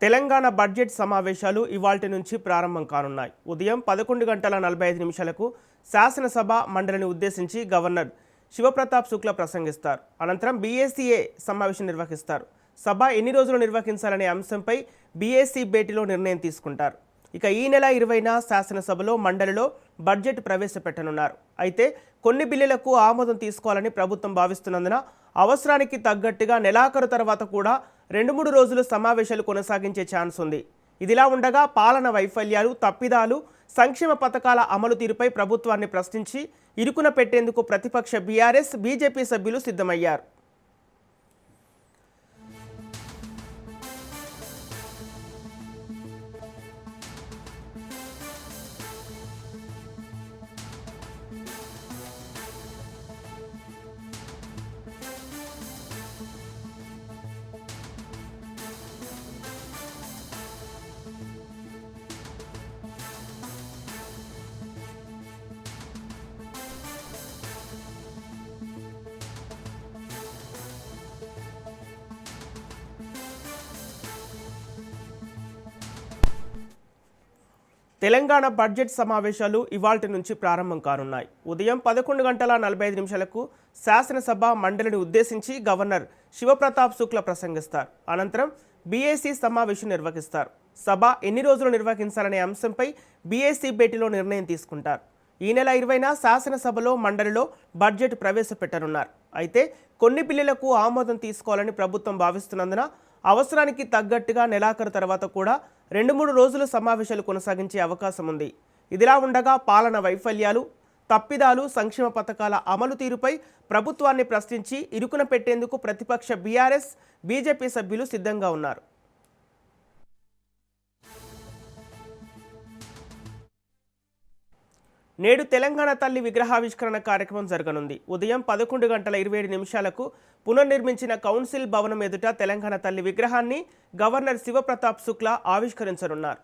Telangana budget సమావేశాలు ఇవాల్టి నుంచి ప్రారంభం కానున్నాయి. ఉదయం 11:45 శాసనసభ మండలిని ఉద్దేశించి గవర్నర్ శివప్రతాప్ శుక్లా ప్రసంగిస్తారు. అనంతరం బీఏసీఏ సమావేశం నిర్వహిస్తారు. సభ ఎన్ని రోజులు నిర్వహించాలనే అంశంపై బీఏసీ భేటీలో నిర్ణయం తీసుకుంటారు. ఇక ఈ నెల 20న శాసనసభలో మండలిలో బడ్జెట్ ప్రవేశపెట్టనున్నారు. అయితే కొన్ని బిల్లులకు ఆమోదం తీసుకోవాలని ప్రభుత్వం భావిస్తున్నందున అవసరానికి తగ్గట్టుగా నెలాఖరు తర్వాత కూడా 2-3 రోజులు సమావేశాలు కొనసాగించే ఛాన్స్ ఉంది. ఇదిలా ఉండగా పాలన వైఫల్యాలు, తప్పిదాలు, సంక్షేమ పథకాల అమలు తీరుపై ప్రభుత్వాన్ని ప్రశ్నించి ఇరుకున పెట్టేందుకు ప్రతిపక్ష బీఆర్ఎస్, బీజేపీ సభ్యులు సిద్ధమయ్యారు. తెలంగాణ బడ్జెట్ సమావేశాలు ఇవాల్టి నుంచి ప్రారంభం కానున్నాయి. ఉదయం 11:45 శాసనసభ మండలిని ఉద్దేశించి గవర్నర్ శివప్రతాప్ శుక్లా ప్రసంగిస్తారు. అనంతరం బీఏసీ సమావేశం నిర్వహిస్తారు. సభ ఎన్ని రోజులు నిర్వహించాలనే అంశంపై బీఏసీ భేటీలో నిర్ణయం తీసుకుంటారు. ఈ నెల 20న శాసనసభలో మండలిలో బడ్జెట్ ప్రవేశపెట్టనున్నారు. అయితే కొన్ని బిల్లులకు ఆమోదం తీసుకోవాలని ప్రభుత్వం భావిస్తున్నందున అవసరానికి తగ్గట్టుగా నెలాఖరు తర్వాత కూడా 2-3 రోజులు సమావేశాలు కొనసాగించే అవకాశం ఉంది. ఇదిలా ఉండగా పాలన వైఫల్యాలు, తప్పిదాలు, సంక్షేమ పథకాల అమలు తీరుపై ప్రభుత్వాన్ని ప్రశ్నించి ఇరుకున పెట్టేందుకు ప్రతిపక్ష బీఆర్ఎస్, బీజేపీ సభ్యులు సిద్ధంగా ఉన్నారు. నేడు తెలంగాణ తల్లి విగ్రహావిష్కరణ కార్యక్రమం జరగనుంది. ఉదయం 11:27 పునర్నిర్మించిన కౌన్సిల్ భవనం ఎదుట తెలంగాణ తల్లి విగ్రహాన్ని గవర్నర్ శివప్రతాప్ శుక్లా ఆవిష్కరించనున్నారు.